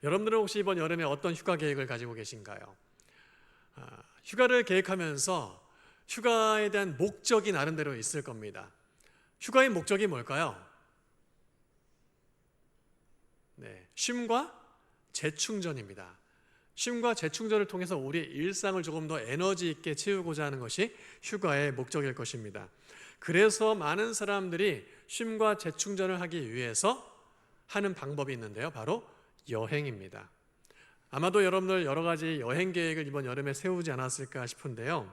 여러분들은 혹시 이번 여름에 어떤 휴가 계획을 가지고 계신가요? 휴가를 계획하면서 휴가에 대한 목적이 나름대로 있을 겁니다. 휴가의 목적이 뭘까요? 네, 쉼과 재충전입니다. 쉼과 재충전을 통해서 우리의 일상을 조금 더 에너지 있게 채우고자 하는 것이 휴가의 목적일 것입니다. 그래서 많은 사람들이 쉼과 재충전을 하기 위해서 하는 방법이 있는데요. 바로 여행입니다. 아마도 여러분들 여러 가지 여행 계획을 이번 여름에 세우지 않았을까 싶은데요.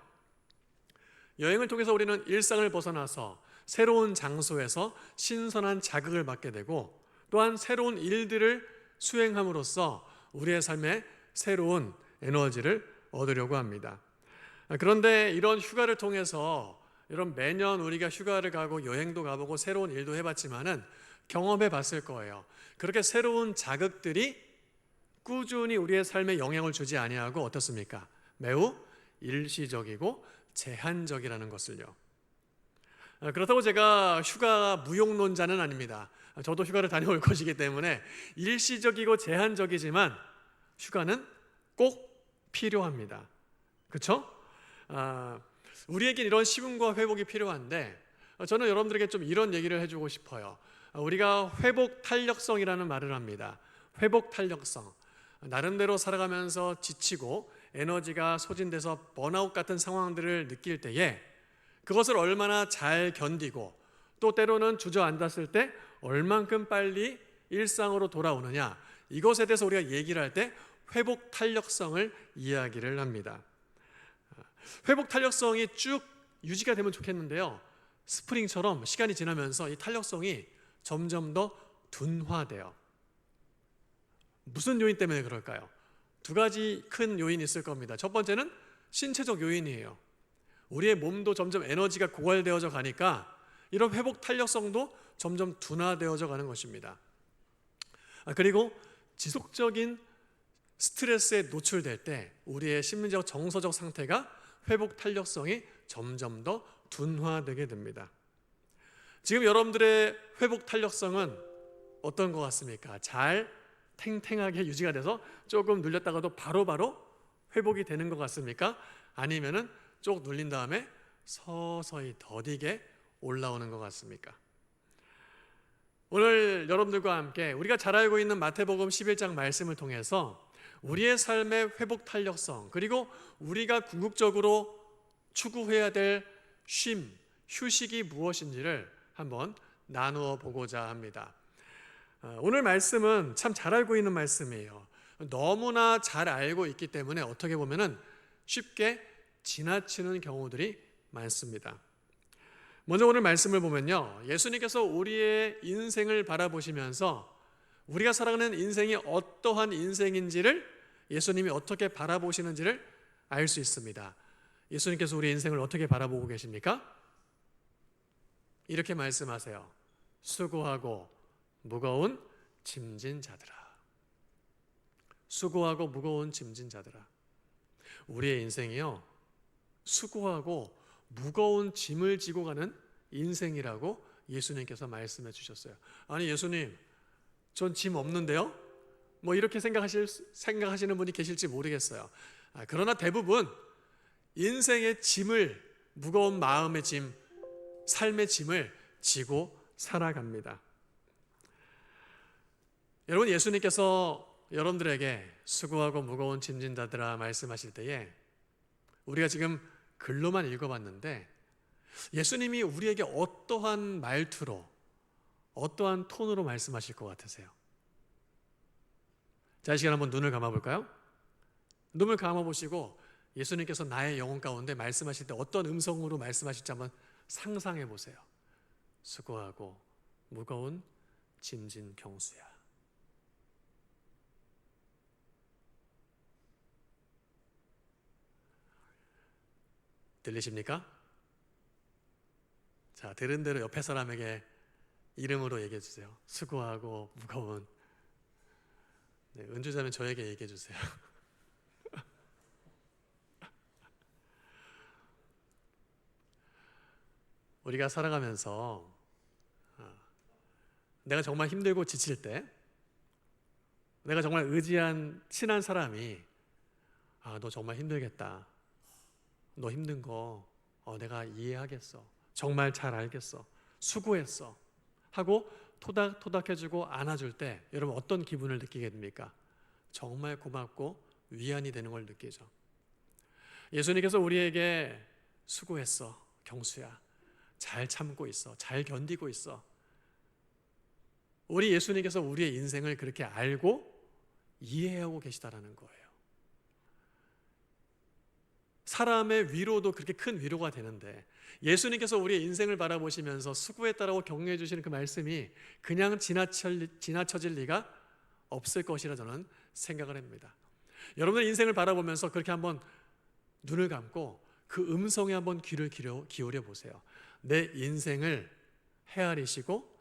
여행을 통해서 우리는 일상을 벗어나서 새로운 장소에서 신선한 자극을 받게 되고, 또한 새로운 일들을 수행함으로써 우리의 삶에 새로운 에너지를 얻으려고 합니다. 그런데 이런 휴가를 통해서 이런 매년 우리가 휴가를 가고 여행도 가보고 새로운 일도 해봤지만은 경험해 봤을 거예요. 그렇게 새로운 자극들이 꾸준히 우리의 삶에 영향을 주지 아니하고 어떻습니까? 매우 일시적이고 제한적이라는 것을요. 그렇다고 제가 휴가 무용론자는 아닙니다. 저도 휴가를 다녀올 것이기 때문에 일시적이고 제한적이지만 휴가는 꼭 필요합니다. 그렇죠? 우리에게 이런 쉼과 회복이 필요한데, 저는 여러분들에게 좀 이런 얘기를 해주고 싶어요. 우리가 회복 탄력성이라는 말을 합니다. 회복 탄력성. 나름대로 살아가면서 지치고 에너지가 소진돼서 번아웃 같은 상황들을 느낄 때에 그것을 얼마나 잘 견디고, 또 때로는 주저앉았을 때 얼만큼 빨리 일상으로 돌아오느냐, 이것에 대해서 우리가 얘기를 할 때 회복 탄력성을 이야기를 합니다. 회복 탄력성이 쭉 유지가 되면 좋겠는데요, 스프링처럼 시간이 지나면서 이 탄력성이 점점 더 둔화돼요. 무슨 요인 때문에 그럴까요? 두 가지 큰 요인이 있을 겁니다. 첫 번째는 신체적 요인이에요. 우리의 몸도 점점 에너지가 고갈되어져 가니까 이런 회복 탄력성도 점점 둔화되어져 가는 것입니다. 그리고 지속적인 스트레스에 노출될 때 우리의 심리적 정서적 상태가 회복 탄력성이 점점 더 둔화되게 됩니다. 지금 여러분들의 회복 탄력성은 어떤 것 같습니까? 잘 탱탱하게 유지가 돼서 조금 눌렸다가도 바로바로 회복이 되는 것 같습니까? 아니면은 쭉 눌린 다음에 서서히 더디게 올라오는 것 같습니까? 오늘 여러분들과 함께 우리가 잘 알고 있는 마태복음 11장 말씀을 통해서 우리의 삶의 회복 탄력성, 그리고 우리가 궁극적으로 추구해야 될 쉼, 휴식이 무엇인지를 한번 나누어 보고자 합니다. 오늘 말씀은 참 잘 알고 있는 말씀이에요. 너무나 잘 알고 있기 때문에 어떻게 보면은 쉽게 지나치는 경우들이 많습니다. 먼저 오늘 말씀을 보면요, 예수님께서 우리의 인생을 바라보시면서 우리가 살아가는 인생이 어떠한 인생인지를 예수님이 어떻게 바라보시는지를 알 수 있습니다. 예수님께서 우리의 인생을 어떻게 바라보고 계십니까? 이렇게 말씀하세요. 수고하고 무거운 짐진 자들아. 수고하고 무거운 짐진 자들아. 우리의 인생이요, 수고하고 무거운 짐을 지고 가는 인생이라고 예수님께서 말씀해 주셨어요. 아니 예수님, 전 짐 없는데요? 뭐 이렇게 생각하시는 분이 계실지 모르겠어요. 그러나 대부분 인생의 짐을, 무거운 마음의 짐, 삶의 짐을 지고 살아갑니다. 여러분, 예수님께서 여러분들에게 수고하고 무거운 짐진 자들아 말씀하실 때에 우리가 지금 글로만 읽어봤는데 예수님이 우리에게 어떠한 말투로, 어떠한 톤으로 말씀하실 것 같으세요? 자, 이 시간 한번 눈을 감아볼까요? 눈을 감아보시고 예수님께서 나의 영혼 가운데 말씀하실 때 어떤 음성으로 말씀하실지 한번 상상해 보세요. 수고하고 무거운 짐진 경수야. 들리십니까? 자, 들은 대로 옆에 사람에게 이름으로 얘기해 주세요. 수고하고 무거운. 네, 은주자면 저에게 얘기해 주세요. 우리가 살아가면서 내가 정말 힘들고 지칠 때, 내가 정말 의지한 친한 사람이 너 정말 힘들겠다. 너 힘든 거 내가 이해하겠어. 정말 잘 알겠어. 수고했어. 하고 토닥토닥 해주고 안아줄 때 여러분 어떤 기분을 느끼게 됩니까? 정말 고맙고 위안이 되는 걸 느끼죠. 예수님께서 우리에게 수고했어. 경수야. 잘 참고 있어. 잘 견디고 있어. 우리 예수님께서 우리의 인생을 그렇게 알고 이해하고 계시다라는 거예요. 사람의 위로도 그렇게 큰 위로가 되는데 예수님께서 우리의 인생을 바라보시면서 수고했다라고 격려해 주시는 그 말씀이 그냥 지나쳐질 리가 없을 것이라 저는 생각을 합니다. 여러분의 인생을 바라보면서 그렇게 한번 눈을 감고 그 음성에 한번 귀를 기울여 보세요. 내 인생을 헤아리시고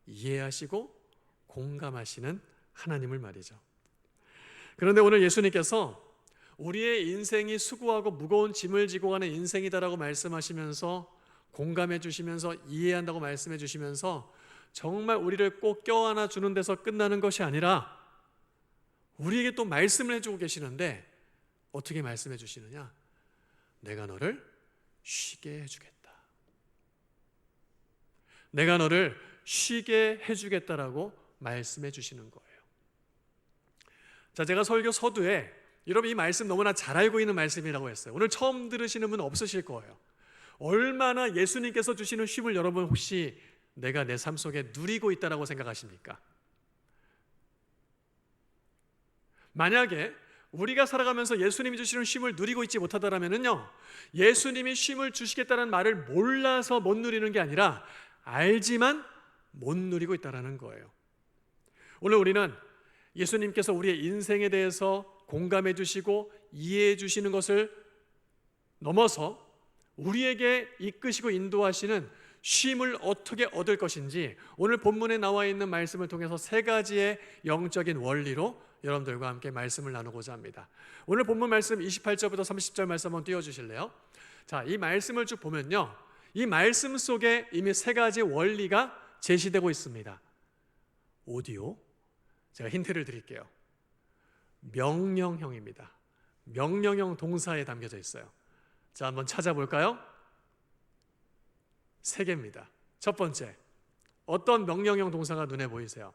이해하시고 공감하시는 하나님을 말이죠. 그런데 오늘 예수님께서 우리의 인생이 수고하고 무거운 짐을 지고 가는 인생이다라고 말씀하시면서 공감해 주시면서 이해한다고 말씀해 주시면서 정말 우리를 꼭 껴안아 주는 데서 끝나는 것이 아니라 우리에게 또 말씀을 해주고 계시는데 어떻게 말씀해 주시느냐? 내가 너를 쉬게 해주겠다. 내가 너를 쉬게 해주겠다라고 말씀해 주시는 거예요. 자, 제가 설교 서두에 여러분 이 말씀 너무나 잘 알고 있는 말씀이라고 했어요. 오늘 처음 들으시는 분 없으실 거예요. 얼마나 예수님께서 주시는 쉼을 여러분 혹시 내가 내 삶 속에 누리고 있다라고 생각하십니까? 만약에 우리가 살아가면서 예수님이 주시는 쉼을 누리고 있지 못하다라면요, 예수님이 쉼을 주시겠다는 말을 몰라서 못 누리는 게 아니라 알지만 못 누리고 있다라는 거예요. 오늘 우리는 예수님께서 우리의 인생에 대해서 공감해 주시고 이해해 주시는 것을 넘어서 우리에게 이끄시고 인도하시는 쉼을 어떻게 얻을 것인지 오늘 본문에 나와 있는 말씀을 통해서 세 가지의 영적인 원리로 여러분들과 함께 말씀을 나누고자 합니다. 오늘 본문 말씀 28절부터 30절 말씀 한번 띄워주실래요? 자, 이 말씀을 쭉 보면요, 이 말씀 속에 이미 세 가지 원리가 제시되고 있습니다. 오디오, 제가 힌트를 드릴게요. 명령형입니다. 명령형 동사에 담겨져 있어요. 자, 한번 찾아볼까요? 세 개입니다. 첫 번째, 어떤 명령형 동사가 눈에 보이세요?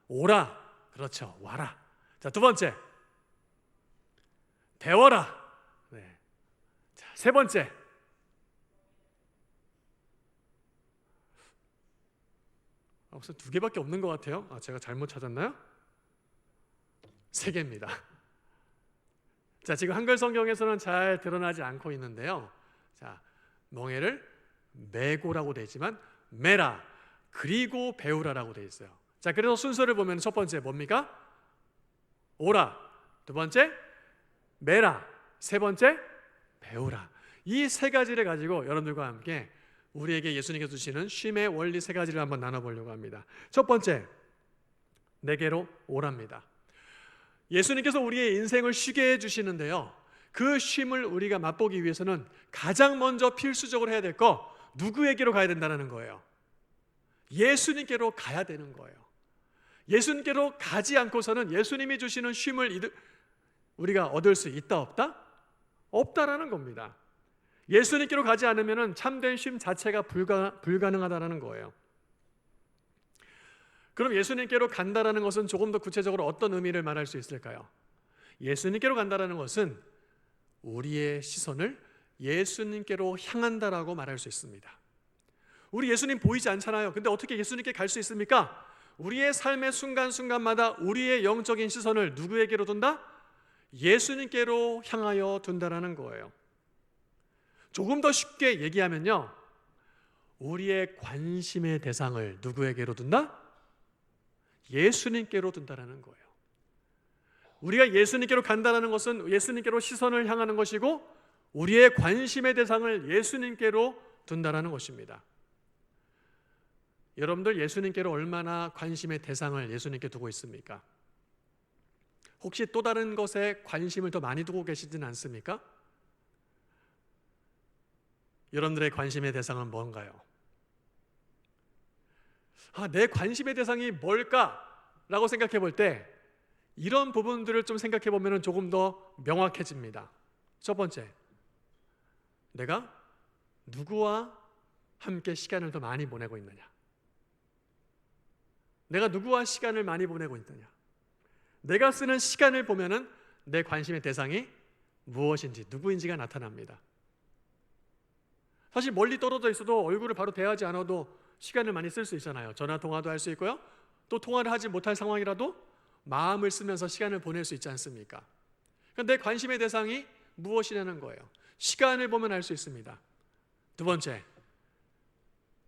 오라. 그렇죠. 와라. 자, 두 번째, 배워라. 네. 자, 세 번째, 무슨 두 개밖에 없는 것 같아요. 제가 잘못 찾았나요? 세 개입니다. 자, 지금 한글 성경에서는 잘 드러나지 않고 있는데요. 자, 멍에를 메고라고 되어 있지만 메라 그리고 배우라라고 되어 있어요. 자, 그래서 순서를 보면 첫 번째 뭡니까? 오라. 두 번째 메라. 세 번째 배우라. 이 세 가지를 가지고 여러분들과 함께 우리에게 예수님께서 주시는 쉼의 원리 세 가지를 한번 나눠보려고 합니다. 첫 번째, 내게로 오랍니다. 예수님께서 우리의 인생을 쉬게 해주시는데요, 그 쉼을 우리가 맛보기 위해서는 가장 먼저 필수적으로 해야 될 거, 누구에게로 가야 된다는 거예요? 예수님께로 가야 되는 거예요. 예수님께로 가지 않고서는 예수님이 주시는 쉼을 우리가 얻을 수 있다 없다? 없다라는 겁니다. 예수님께로 가지 않으면 참된 쉼 자체가 불가능하다는 거예요. 그럼 예수님께로 간다라는 것은 조금 더 구체적으로 어떤 의미를 말할 수 있을까요? 예수님께로 간다라는 것은 우리의 시선을 예수님께로 향한다라고 말할 수 있습니다. 우리 예수님 보이지 않잖아요. 근데 어떻게 예수님께 갈 수 있습니까? 우리의 삶의 순간순간마다 우리의 영적인 시선을 누구에게로 둔다? 예수님께로 향하여 둔다라는 거예요. 조금 더 쉽게 얘기하면요, 우리의 관심의 대상을 누구에게로 둔다? 예수님께로 둔다라는 거예요. 우리가 예수님께로 간다는 것은 예수님께로 시선을 향하는 것이고 우리의 관심의 대상을 예수님께로 둔다라는 것입니다. 여러분들 예수님께로 얼마나 관심의 대상을 예수님께 두고 있습니까? 혹시 또 다른 것에 관심을 더 많이 두고 계시지는 않습니까? 여러분들의 관심의 대상은 뭔가요? 내 관심의 대상이 뭘까? 라고 생각해 볼 때 이런 부분들을 좀 생각해 보면 조금 더 명확해집니다. 첫 번째, 내가 누구와 함께 시간을 더 많이 보내고 있느냐? 내가 누구와 시간을 많이 보내고 있느냐? 내가 쓰는 시간을 보면은 내 관심의 대상이 무엇인지, 누구인지가 나타납니다. 사실 멀리 떨어져 있어도 얼굴을 바로 대하지 않아도 시간을 많이 쓸 수 있잖아요. 전화 통화도 할 수 있고요. 또 통화를 하지 못할 상황이라도 마음을 쓰면서 시간을 보낼 수 있지 않습니까? 그러니까 내 관심의 대상이 무엇이냐는 거예요. 시간을 보면 알 수 있습니다. 두 번째,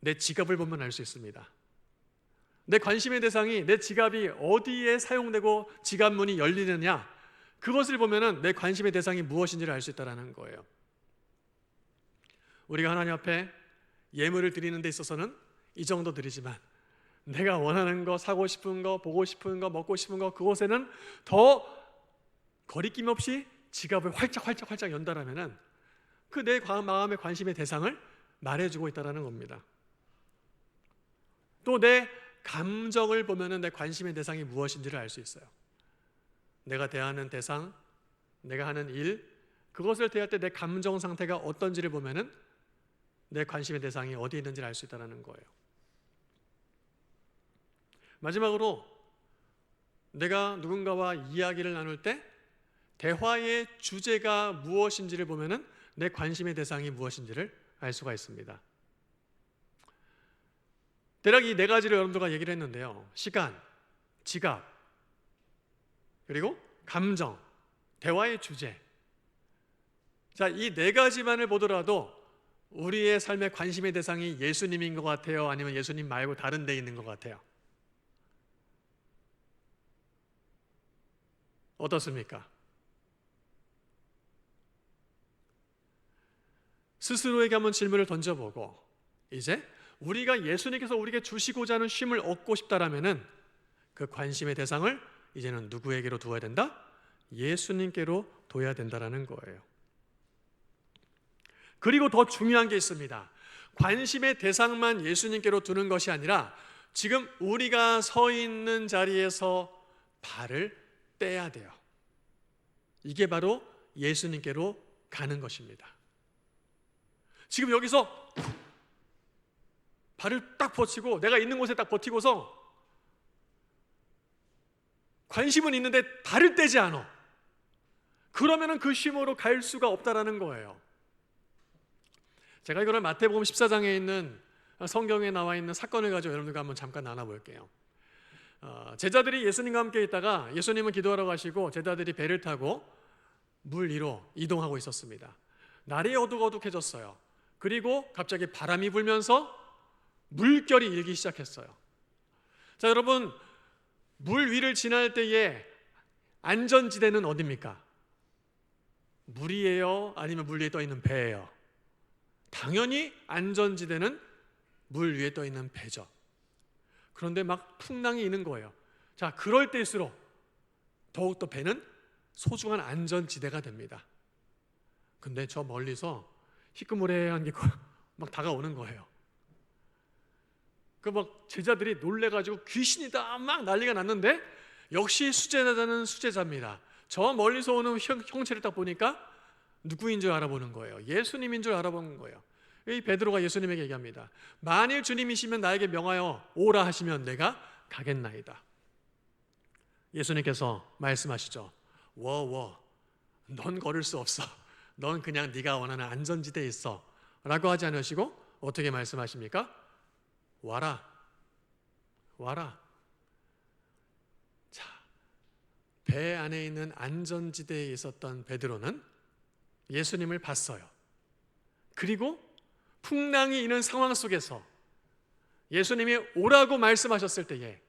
내 지갑을 보면 알 수 있습니다. 내 관심의 대상이 내 지갑이 어디에 사용되고 지갑 문이 열리느냐, 그것을 보면은 내 관심의 대상이 무엇인지를 알 수 있다는 거예요. 우리가 하나님 앞에 예물을 드리는 데 있어서는 이 정도 드리지만 내가 원하는 거, 사고 싶은 거, 보고 싶은 거, 먹고 싶은 거, 그곳에는 더 거리낌 없이 지갑을 활짝 연다라면은 그 내 마음의 관심의 대상을 말해주고 있다는 겁니다. 또 내 감정을 보면은 내 관심의 대상이 무엇인지를 알 수 있어요. 내가 대하는 대상, 내가 하는 일, 그것을 대할 때 내 감정 상태가 어떤지를 보면은 내 관심의 대상이 어디에 있는지를 알 수 있다는 거예요. 마지막으로 내가 누군가와 이야기를 나눌 때 대화의 주제가 무엇인지를 보면은 내 관심의 대상이 무엇인지를 알 수가 있습니다. 대략 이 네 가지를 여러분들과 얘기를 했는데요. 시간, 지갑, 그리고 감정, 대화의 주제. 자, 이 네 가지만을 보더라도 우리의 삶의 관심의 대상이 예수님인 것 같아요? 아니면 예수님 말고 다른 데 있는 것 같아요? 어떻습니까? 스스로에게 한번 질문을 던져보고 이제 우리가 예수님께서 우리에게 주시고자 하는 쉼을 얻고 싶다라면은 그 관심의 대상을 이제는 누구에게로 두어야 된다? 예수님께로 둬야 된다라는 거예요. 그리고 더 중요한 게 있습니다. 관심의 대상만 예수님께로 두는 것이 아니라 지금 우리가 서 있는 자리에서 발을 떼야 돼요. 이게 바로 예수님께로 가는 것입니다. 지금 여기서 발을 딱 뻗치고 내가 있는 곳에 딱 버티고서 관심은 있는데 발을 떼지 않아. 그러면은 그 쉼으로 갈 수가 없다라는 거예요. 제가 이거를 마태복음 14장에 있는 성경에 나와 있는 사건을 가지고 여러분들과 한번 잠깐 나눠볼게요. 제자들이 예수님과 함께 있다가 예수님은 기도하러 가시고 제자들이 배를 타고 물 위로 이동하고 있었습니다. 날이 어둑어둑해졌어요. 그리고 갑자기 바람이 불면서 물결이 일기 시작했어요. 자, 여러분, 물 위를 지날 때의 안전지대는 어디입니까? 물이에요? 아니면 물 위에 떠 있는 배예요? 당연히 안전지대는 물 위에 떠 있는 배죠. 그런데 막 풍랑이 있는 거예요. 자, 그럴 때일수록 더욱더 배는 소중한 안전지대가 됩니다. 근데 저 멀리서 희끄무레한 게 막 다가오는 거예요. 그 막 제자들이 놀래가지고 귀신이다 막 난리가 났는데 역시 수제자는 수제자입니다. 저 멀리서 오는 형체를 딱 보니까 누구인 줄 알아보는 거예요. 예수님인 줄 알아보는 거예요. 이 베드로가 예수님에게 얘기합니다. 만일 주님이시면 나에게 명하여 오라 하시면 내가 가겠나이다. 예수님께서 말씀하시죠. 넌 걸을 수 없어. 넌 그냥 네가 원하는 안전지대에 있어 라고 하지 않으시고 어떻게 말씀하십니까? 와라. 자, 배 안에 있는 안전지대에 있었던 베드로는 예수님을 봤어요. 그리고 풍랑이 있는 상황 속에서 예수님이 오라고 말씀하셨을 때에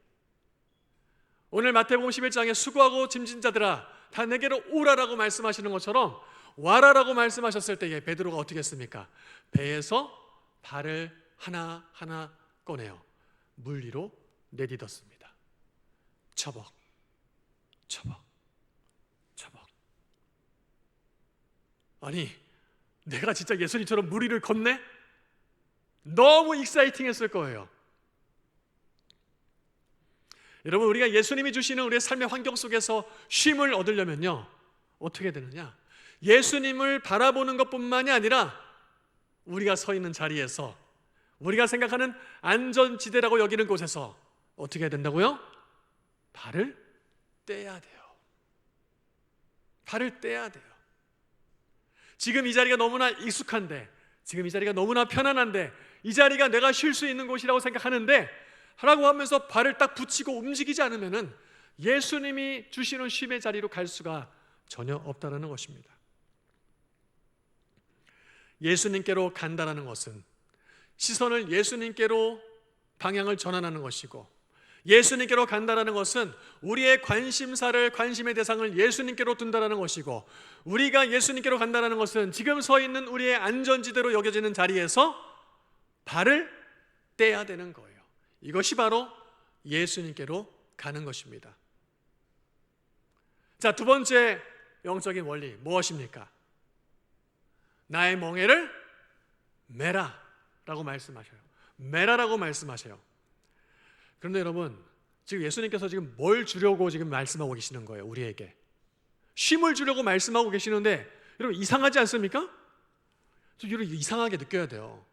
오늘 마태복음 11장에 수고하고 짐진 자들아 다 내게로 오라라고 말씀하시는 것처럼 와라라고 말씀하셨을 때에 베드로가 어떻게 했습니까? 배에서 발을 하나하나 꺼내어 물 위로 내딛었습니다. 처벅. 아니, 내가 진짜 예수님처럼 물 위를 걷네? 너무 익사이팅했을 거예요. 여러분, 우리가 예수님이 주시는 우리의 삶의 환경 속에서 쉼을 얻으려면요, 어떻게 되느냐? 예수님을 바라보는 것뿐만이 아니라 우리가 서 있는 자리에서, 우리가 생각하는 안전지대라고 여기는 곳에서 어떻게 해야 된다고요? 발을 떼야 돼요. 발을 떼야 돼요. 지금 이 자리가 너무나 익숙한데, 지금 이 자리가 너무나 편안한데, 이 자리가 내가 쉴 수 있는 곳이라고 생각하는데 하라고 하면서 발을 딱 붙이고 움직이지 않으면은 예수님이 주시는 쉼의 자리로 갈 수가 전혀 없다는 것입니다. 예수님께로 간다라는 것은 시선을 예수님께로 방향을 전환하는 것이고, 예수님께로 간다라는 것은 우리의 관심사를, 관심의 대상을 예수님께로 둔다라는 것이고, 우리가 예수님께로 간다라는 것은 지금 서 있는 우리의 안전지대로 여겨지는 자리에서 발을 떼야 되는 거예요. 이것이 바로 예수님께로 가는 것입니다. 자, 두 번째 영적인 원리 무엇입니까? 나의 멍에를 메라 라고 말씀하셔요. 메라라고 말씀하셔요. 그런데 여러분, 지금 예수님께서 지금 뭘 주려고 지금 말씀하고 계시는 거예요? 우리에게 쉼을 주려고 말씀하고 계시는데, 여러분 이상하지 않습니까? 좀 이상하게 느껴야 돼요.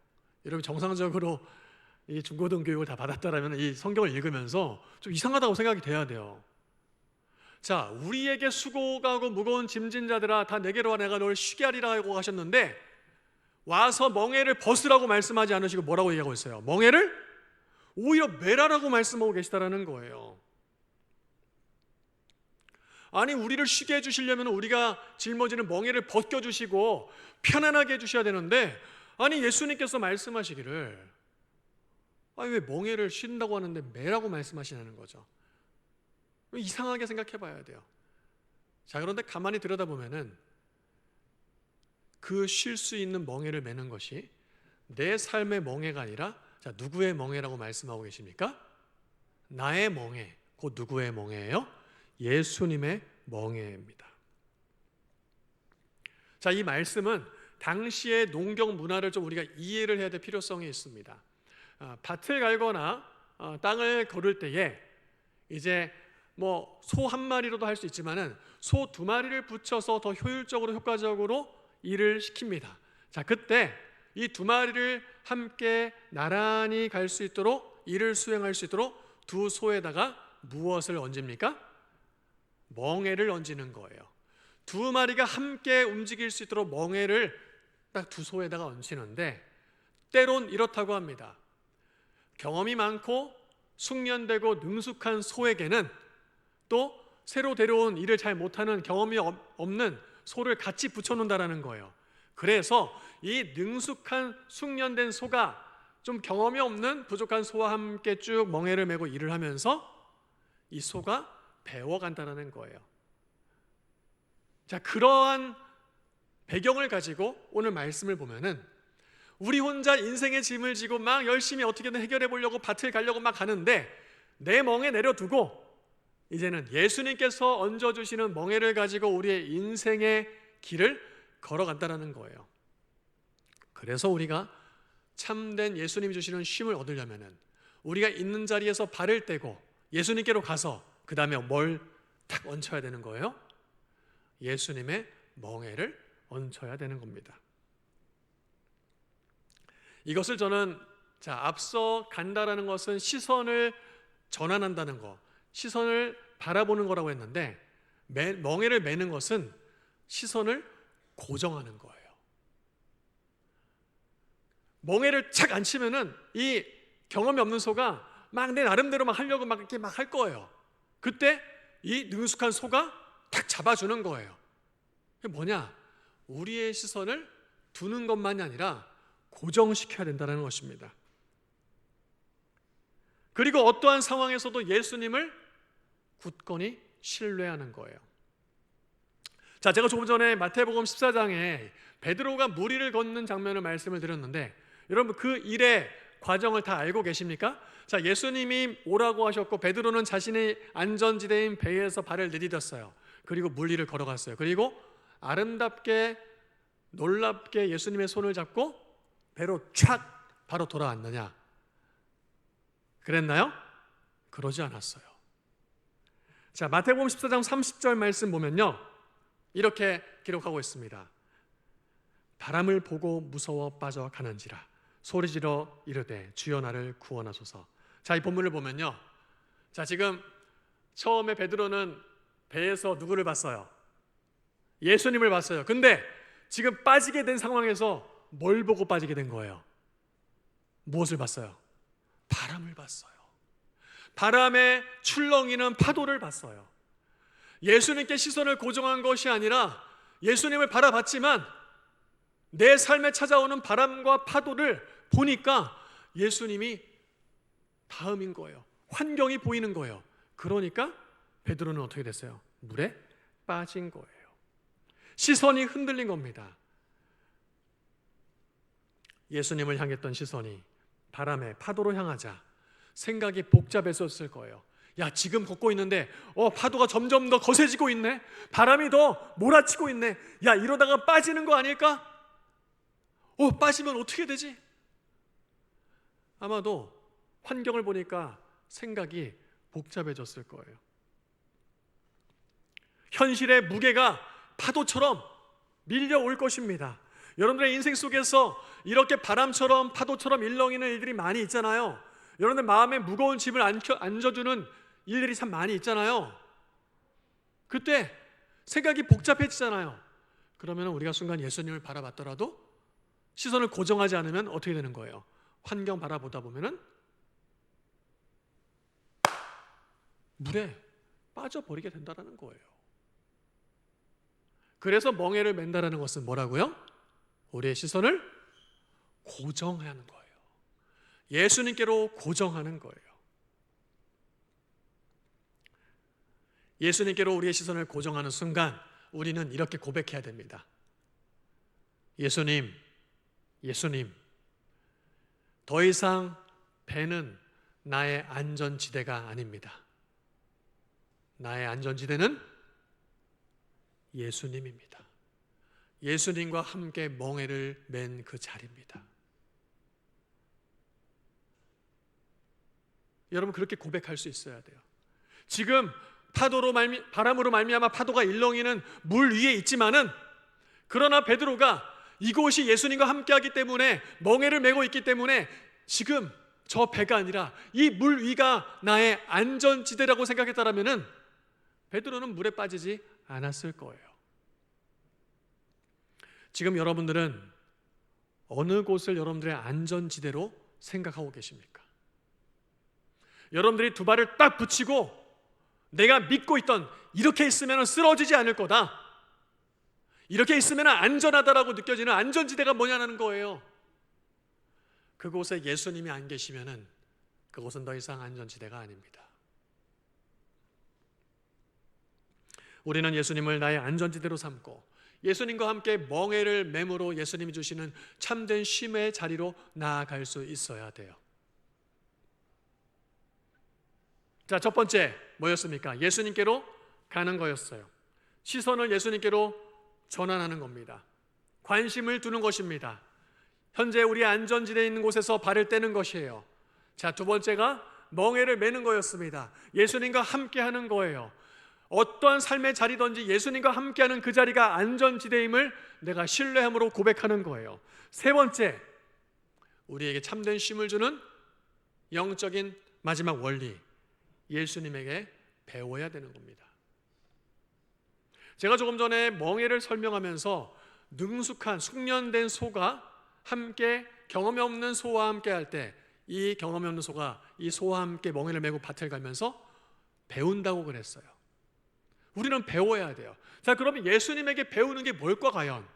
여러분 정상적으로 이 중고등 교육을 다 받았다라면 이 성경을 읽으면서 좀 이상하다고 생각이 돼야 돼요. 자, 우리에게 수고가 하고 무거운 짐진 자들아 다 내게로 와 내가 너를 쉬게 하리라고 하셨는데, 와서 멍에를 벗으라고 말씀하지 않으시고 뭐라고 얘기하고 있어요? 멍에를 오히려 메라라고 말씀하고 계시다라는 거예요. 아니, 우리를 쉬게 해주시려면 우리가 짊어지는 멍에를 벗겨주시고 편안하게 해주셔야 되는데, 아니 예수님께서 말씀하시기를 아니 왜 멍에를 쉰다고 하는데 메라고 말씀하시냐는 거죠. 이상하게 생각해 봐야 돼요. 자, 그런데 가만히 들여다보면은 그 쉴 수 있는 멍에를 매는 것이 내 삶의 멍에가 아니라, 자, 누구의 멍에라고 말씀하고 계십니까? 나의 멍에, 곧 누구의 멍에예요? 예수님의 멍에입니다. 자, 이 말씀은 당시의 농경 문화를 좀 우리가 이해를 해야 될 필요성이 있습니다. 밭을 갈거나 땅을 거를 때에 이제 뭐 소 한 마리로도 할 수 있지만은 소 두 마리를 붙여서 더 효율적으로 효과적으로 일을 시킵니다. 자, 그때 이 두 마리를 함께 나란히 갈 수 있도록, 일을 수행할 수 있도록 두 소에다가 무엇을 얹습니까? 멍에를 얹는 거예요. 두 마리가 함께 움직일 수 있도록 멍에를 딱 두 소에다가 얹히는데, 때론 이렇다고 합니다. 경험이 많고 숙련되고 능숙한 소에게는 또 새로 데려온 일을 잘 못하는 경험이 없는 소를 같이 붙여놓는다라는 거예요. 그래서 이 능숙한 숙련된 소가 좀 경험이 없는 부족한 소와 함께 쭉 멍에를 메고 일을 하면서 이 소가 배워간다는 거예요. 자, 그러한 배경을 가지고 오늘 말씀을 보면은 우리 혼자 인생의 짐을 지고 막 열심히 어떻게든 해결해 보려고 밭을 가려고 막 가는데, 내 멍에 내려두고 이제는 예수님께서 얹어주시는 멍에를 가지고 우리의 인생의 길을 걸어간다는 거예요. 그래서 우리가 참된 예수님이 주시는 쉼을 얻으려면은 우리가 있는 자리에서 발을 떼고 예수님께로 가서 그 다음에 뭘 딱 얹혀야 되는 거예요? 예수님의 멍에를 얹혀야 되는 겁니다. 이것을 저는, 자, 앞서 간다라는 것은 시선을 전환한다는 거, 시선을 바라보는 거라고 했는데, 멍에를 매는 것은 시선을 고정하는 거예요. 멍에를 착 안 치면은 이 경험이 없는 소가 막 내 나름대로 막 하려고 막 이렇게 막 할 거예요. 그때 이 능숙한 소가 탁 잡아주는 거예요. 그게 뭐냐? 우리의 시선을 두는 것만이 아니라 고정시켜야 된다는 것입니다. 그리고 어떠한 상황에서도 예수님을 굳건히 신뢰하는 거예요. 자, 제가 조금 전에 마태복음 14장에 베드로가 물 위를 걷는 장면을 말씀을 드렸는데, 여러분 그 일의 과정을 다 알고 계십니까? 자, 예수님이 오라고 하셨고 베드로는 자신의 안전지대인 배에서 발을 내디뎠어요. 그리고 물 위를 걸어갔어요. 그리고 아름답게 놀랍게 예수님의 손을 잡고 배로 촥 바로 돌아왔느냐? 그랬나요? 그러지 않았어요. 자, 마태복음 14장 30절 말씀 보면요, 이렇게 기록하고 있습니다. 바람을 보고 무서워 빠져가는지라 소리지러 이르되 주여 나를 구원하소서. 자, 이 본문을 보면요, 자, 지금 처음에 베드로는 배에서 누구를 봤어요? 예수님을 봤어요. 근데 지금 빠지게 된 상황에서 뭘 보고 빠지게 된 거예요? 무엇을 봤어요? 바람을 봤어요. 바람에 출렁이는 파도를 봤어요. 예수님께 시선을 고정한 것이 아니라 예수님을 바라봤지만 내 삶에 찾아오는 바람과 파도를 보니까 예수님이 다음인 거예요. 환경이 보이는 거예요. 그러니까 베드로는 어떻게 됐어요? 물에 빠진 거예요. 시선이 흔들린 겁니다. 예수님을 향했던 시선이 바람에 파도로 향하자 생각이 복잡했었을 거예요. 야, 지금 걷고 있는데 파도가 점점 더 거세지고 있네. 바람이 더 몰아치고 있네. 야, 이러다가 빠지는 거 아닐까? 빠지면 어떻게 되지? 아마도 환경을 보니까 생각이 복잡해졌을 거예요. 현실의 무게가 파도처럼 밀려올 것입니다. 여러분들의 인생 속에서 이렇게 바람처럼 파도처럼 일렁이는 일들이 많이 있잖아요. 여러분들 마음에 무거운 짐을 안겨주는 일들이 참 많이 있잖아요. 그때 생각이 복잡해지잖아요. 그러면 우리가 순간 예수님을 바라봤더라도 시선을 고정하지 않으면 어떻게 되는 거예요? 환경 바라보다 보면은 물에 빠져버리게 된다는 거예요. 그래서 멍에를 맨다라는 것은 뭐라고요? 우리의 시선을 고정하는 거예요. 예수님께로 고정하는 거예요. 예수님께로 우리의 시선을 고정하는 순간 우리는 이렇게 고백해야 됩니다. 예수님, 더 이상 배는 나의 안전지대가 아닙니다. 나의 안전지대는 예수님입니다. 예수님과 함께 멍에를 맨 그 자리입니다. 여러분, 그렇게 고백할 수 있어야 돼요. 지금 바람으로 말미암아 파도가 일렁이는 물 위에 있지만은, 그러나 베드로가 이곳이 예수님과 함께하기 때문에 멍에를 메고 있기 때문에 지금 저 배가 아니라 이 물 위가 나의 안전지대라고 생각했다라면은 베드로는 물에 빠지지 않았을 거예요. 지금 여러분들은 어느 곳을 여러분들의 안전지대로 생각하고 계십니까? 여러분들이 두 발을 딱 붙이고 내가 믿고 있던 이렇게 있으면 쓰러지지 않을 거다, 이렇게 있으면 안전하다라고 느껴지는 안전지대가 뭐냐는 거예요. 그곳에 예수님이 안 계시면은 그곳은 더 이상 안전지대가 아닙니다. 우리는 예수님을 나의 안전지대로 삼고 예수님과 함께 멍에를 매무로 예수님이 주시는 참된 쉼의 자리로 나아갈 수 있어야 돼요. 자, 첫 번째 뭐였습니까? 예수님께로 가는 거였어요. 시선을 예수님께로 전환하는 겁니다. 관심을 두는 것입니다. 현재 우리의 안전지대에 있는 곳에서 발을 떼는 것이에요. 자, 두 번째가 멍에를 매는 거였습니다. 예수님과 함께하는 거예요. 어떠한 삶의 자리든지 예수님과 함께하는 그 자리가 안전지대임을 내가 신뢰함으로 고백하는 거예요. 세 번째, 우리에게 참된 쉼을 주는 영적인 마지막 원리, 예수님에게 배워야 되는 겁니다. 제가 조금 전에 멍에를 설명하면서 능숙한 숙련된 소가 함께 경험이 없는 소와 함께 할 때 이 경험이 없는 소가 이 소와 함께 멍에를 메고 밭을 가면서 배운다고 그랬어요. 우리는 배워야 돼요. 자, 그러면 예수님에게 배우는 게 뭘까 과연?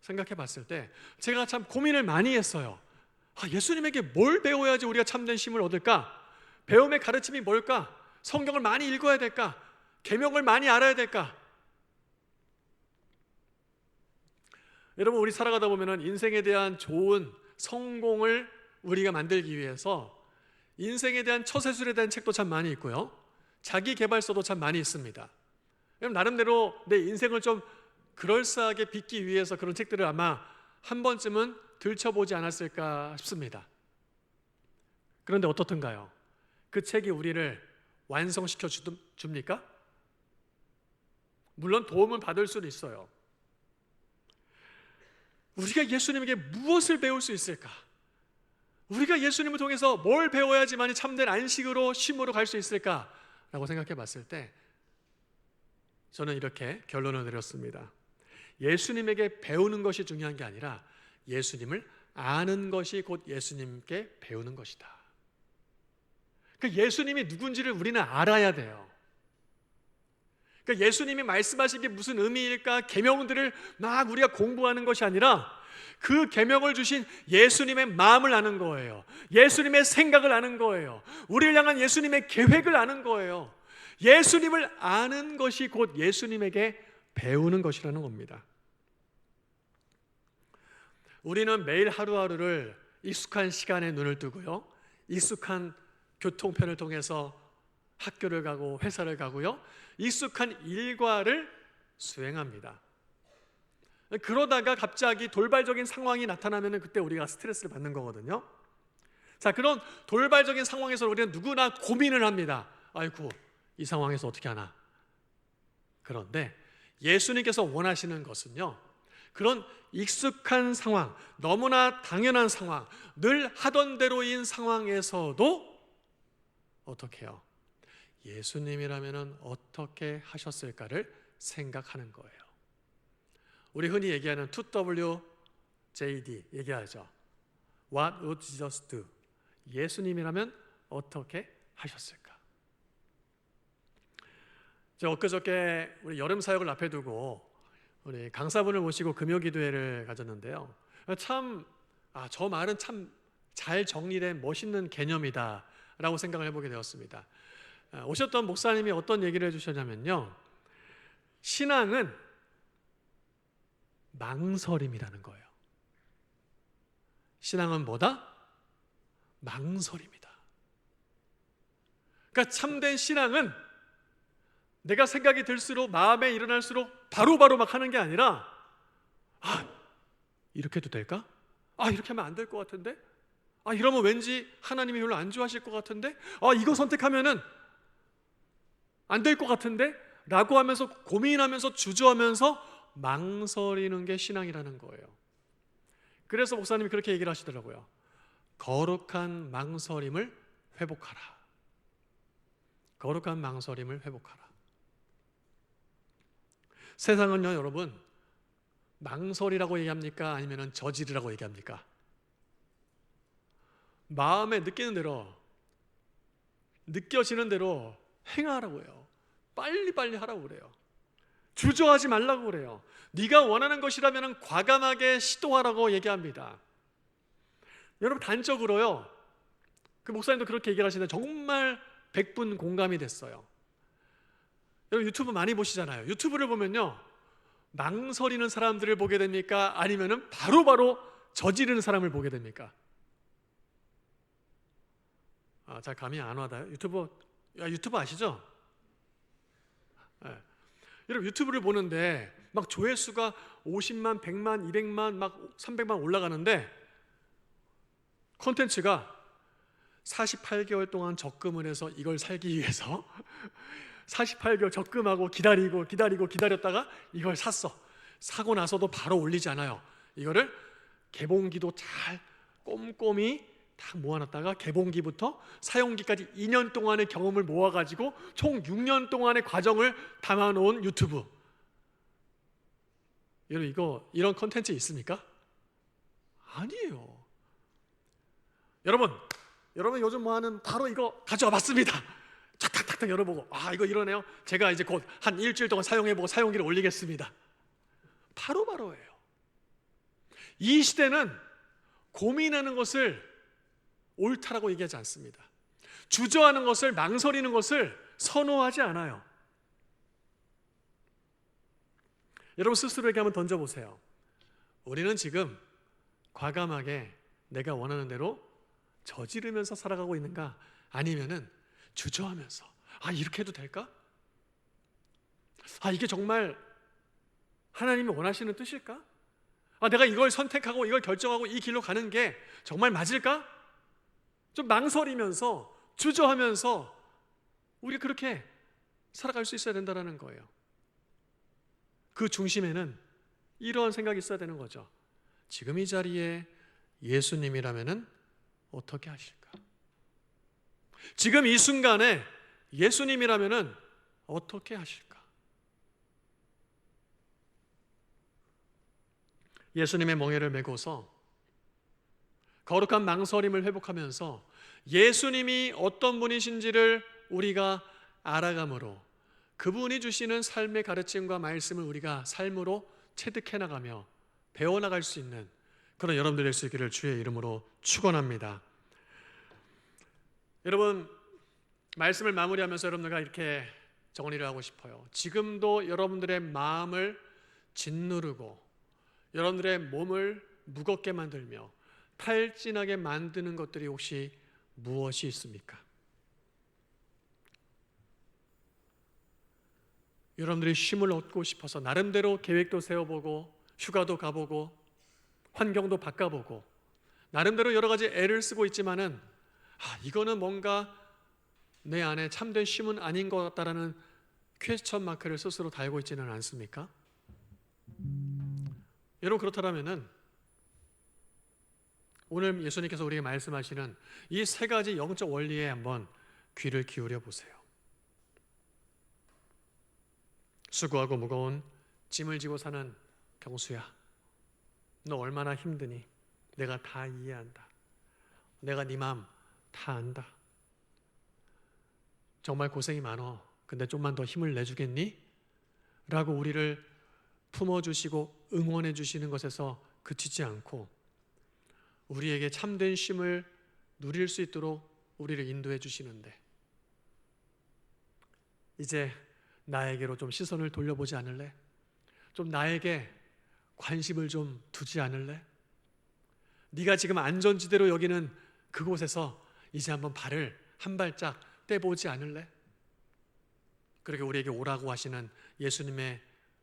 생각해 봤을 때 제가 참 고민을 많이 했어요. 예수님에게 뭘 배워야지 우리가 참된 쉼을 얻을까? 배움의 가르침이 뭘까? 성경을 많이 읽어야 될까? 계명을 많이 알아야 될까? 여러분, 우리 살아가다 보면 인생에 대한 좋은 성공을 우리가 만들기 위해서 인생에 대한 처세술에 대한 책도 참 많이 있고요, 자기 개발서도 참 많이 있습니다. 나름대로 내 인생을 좀 그럴싸하게 빚기 위해서 그런 책들을 아마 한 번쯤은 들춰보지 않았을까 싶습니다. 그런데 어떻든가요, 그 책이 우리를 완성시켜 줍니까? 물론 도움을 받을 수도 있어요. 우리가 예수님에게 무엇을 배울 수 있을까? 우리가 예수님을 통해서 뭘 배워야지만 참된 안식으로 쉼으로 갈 수 있을까라고 생각해 봤을 때 저는 이렇게 결론을 내렸습니다. 예수님에게 배우는 것이 중요한 게 아니라 예수님을 아는 것이 곧 예수님께 배우는 것이다. 그러니까 예수님이 누군지를 우리는 알아야 돼요. 그러니까 예수님이 말씀하신 게 무슨 의미일까? 계명들을 막 우리가 공부하는 것이 아니라 그 계명을 주신 예수님의 마음을 아는 거예요. 예수님의 생각을 아는 거예요. 우리를 향한 예수님의 계획을 아는 거예요. 예수님을 아는 것이 곧 예수님에게 배우는 것이라는 겁니다. 우리는 매일 하루하루를 익숙한 시간에 눈을 뜨고요, 익숙한 교통편을 통해서 학교를 가고 회사를 가고요, 익숙한 일과를 수행합니다. 그러다가 갑자기 돌발적인 상황이 나타나면 그때 우리가 스트레스를 받는 거거든요. 자, 그런 돌발적인 상황에서 우리는 누구나 고민을 합니다. 아이고, 이 상황에서 어떻게 하나. 그런데 예수님께서 원하시는 것은요, 그런 익숙한 상황, 너무나 당연한 상황, 늘 하던 대로인 상황에서도 어떻게 해요? 예수님이라면 어떻게 하셨을까를 생각하는 거예요. 우리 흔히 얘기하는 2WJD 얘기하죠. What would Jesus do? 예수님이라면 어떻게 하셨을까? 저 엊그저께 우리 여름 사역을 앞에 두고 우리 강사분을 모시고 금요기도회를 가졌는데요. 저 말은 참 잘 정리된 멋있는 개념이다 라고 생각을 해보게 되었습니다. 오셨던 목사님이 어떤 얘기를 해주셨냐면요, 신앙은 망설임이라는 거예요. 신앙은 뭐다? 망설임이다. 그러니까 참된 신앙은 내가 생각이 들수록, 마음에 일어날수록 바로바로 막 하는 게 아니라, 이렇게 해도 될까? 이렇게 하면 안 될 것 같은데? 이러면 왠지 하나님이 별로 안 좋아하실 것 같은데? 이거 선택하면은 안 될 것 같은데? 라고 하면서 고민하면서 주저하면서 망설이는 게 신앙이라는 거예요. 그래서 목사님이 그렇게 얘기를 하시더라고요. 거룩한 망설임을 회복하라. 거룩한 망설임을 회복하라. 세상은요, 여러분, 망설이라고 얘기합니까? 아니면 저지르라고 얘기합니까? 마음에 느끼는 대로, 느껴지는 대로 행하라고 해요. 빨리빨리 하라고 그래요. 주저하지 말라고 그래요. 네가 원하는 것이라면 과감하게 시도하라고 얘기합니다. 여러분, 단적으로요, 그 목사님도 그렇게 얘기를 하시는데 정말 100분 공감이 됐어요. 여러분, 유튜브 많이 보시잖아요. 유튜브를 보면요, 망설이는 사람들을 보게 됩니까? 아니면은 바로바로 저지르는 사람을 보게 됩니까? 잘 감이 안 와닿아요. 유튜브 아시죠? 네. 여러분, 유튜브를 보는데 막 조회수가 50만, 100만, 200만, 막 300만 올라가는데 콘텐츠가 48개월 동안 적금을 해서 이걸 살기 위해서 48개월 적금하고 기다렸다가 이걸 샀어. 사고 나서도 바로 올리지 않아요. 이거를 개봉기도 잘 꼼꼼히 딱 모아놨다가 개봉기부터 사용기까지 2년 동안의 경험을 모아가지고 총 6년 동안의 과정을 담아놓은 유튜브. 여러분, 이런 컨텐츠 있습니까? 아니에요. 여러분 요즘 뭐하는 바로 이거 가져와 봤습니다. 탁탁탁탁 열어보고 이거 이러네요. 제가 이제 곧 한 일주일 동안 사용해보고 사용기를 올리겠습니다. 바로바로예요. 이 시대는 고민하는 것을 옳다라고 얘기하지 않습니다. 주저하는 것을, 망설이는 것을 선호하지 않아요. 여러분, 스스로에게 한번 던져보세요. 우리는 지금 과감하게 내가 원하는 대로 저지르면서 살아가고 있는가? 아니면은 주저하면서 이렇게 해도 될까? 이게 정말 하나님이 원하시는 뜻일까? 내가 이걸 선택하고 이걸 결정하고 이 길로 가는 게 정말 맞을까? 좀 망설이면서 주저하면서 우리가 그렇게 살아갈 수 있어야 된다는 거예요. 그 중심에는 이런 생각이 있어야 되는 거죠. 지금 이 자리에 예수님이라면은 어떻게 하실까? 지금 이 순간에 예수님이라면은 어떻게 하실까? 예수님의 멍에를 메고서 거룩한 망설임을 회복하면서 예수님이 어떤 분이신지를 우리가 알아감으로 그분이 주시는 삶의 가르침과 말씀을 우리가 삶으로 체득해 나가며 배워나갈 수 있는 그런 여러분들 될 수 있기를 주의 이름으로 축원합니다. 여러분, 말씀을 마무리하면서 여러분들과 이렇게 정리를 하고 싶어요. 지금도 여러분들의 마음을 짓누르고 여러분들의 몸을 무겁게 만들며 탈진하게 만드는 것들이 혹시 무엇이 있습니까? 여러분들이 쉼을 얻고 싶어서 나름대로 계획도 세워보고 휴가도 가보고 환경도 바꿔보고 나름대로 여러 가지 애를 쓰고 있지만은 이거는 뭔가 내 안에 참된 쉼은 아닌 것 같다라는 퀘스천 마크를 스스로 달고 있지는 않습니까? 여러분, 그렇다면은 오늘 예수님께서 우리에게 말씀하시는 이 세 가지 영적 원리에 한번 귀를 기울여 보세요. 수고하고 무거운 짐을 지고 사는 경수야, 너 얼마나 힘드니? 내가 다 이해한다. 내가 네 마음 다 안다. 정말 고생이 많어. 근데 좀만 더 힘을 내주겠니? 라고 우리를 품어주시고 응원해 주시는 것에서 그치지 않고 우리에게 참된 쉼을 누릴 수 있도록 우리를 인도해 주시는데, 이제 나에게로 좀 시선을 돌려보지 않을래? 좀 나에게 관심을 좀 두지 않을래? 네가 지금 안전지대로 여기는 그곳에서 이제 한번 발을 한 발짝 떼보지 않을래? 그렇게 우리에게 오라고 하시는 예수님의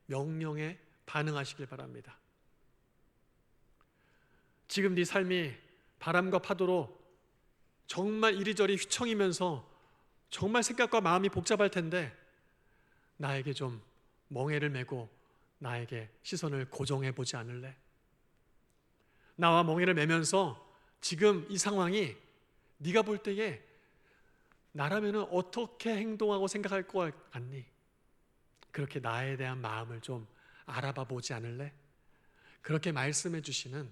명령에 반응하시길 바랍니다. 지금 네 삶이 바람과 파도로 정말 이리저리 휘청이면서 정말 생각과 마음이 복잡할 텐데 나에게 좀 멍에를 메고 나에게 시선을 고정해 보지 않을래? 나와 멍에를 메면서 지금 이 상황이 네가 볼 때에 나라면은 어떻게 행동하고 생각할 것 같니? 그렇게 나에 대한 마음을 좀 알아봐 보지 않을래? 그렇게 말씀해 주시는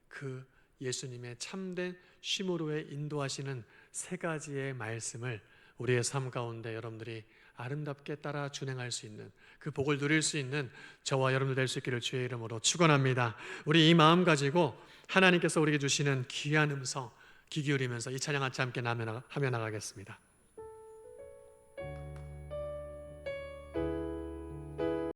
그 예수님의 참된 쉼으로의 인도하시는 세 가지의 말씀을 우리의 삶 가운데 여러분들이 아름답게 따라 준행할 수 있는 그 복을 누릴 수 있는 저와 여러분들 될 수 있기를 주의 이름으로 축원합니다. 우리 이 마음 가지고 하나님께서 우리에게 주시는 귀한 음성 귀 기울이면서 이 찬양 같이 함께 하며 나가겠습니다.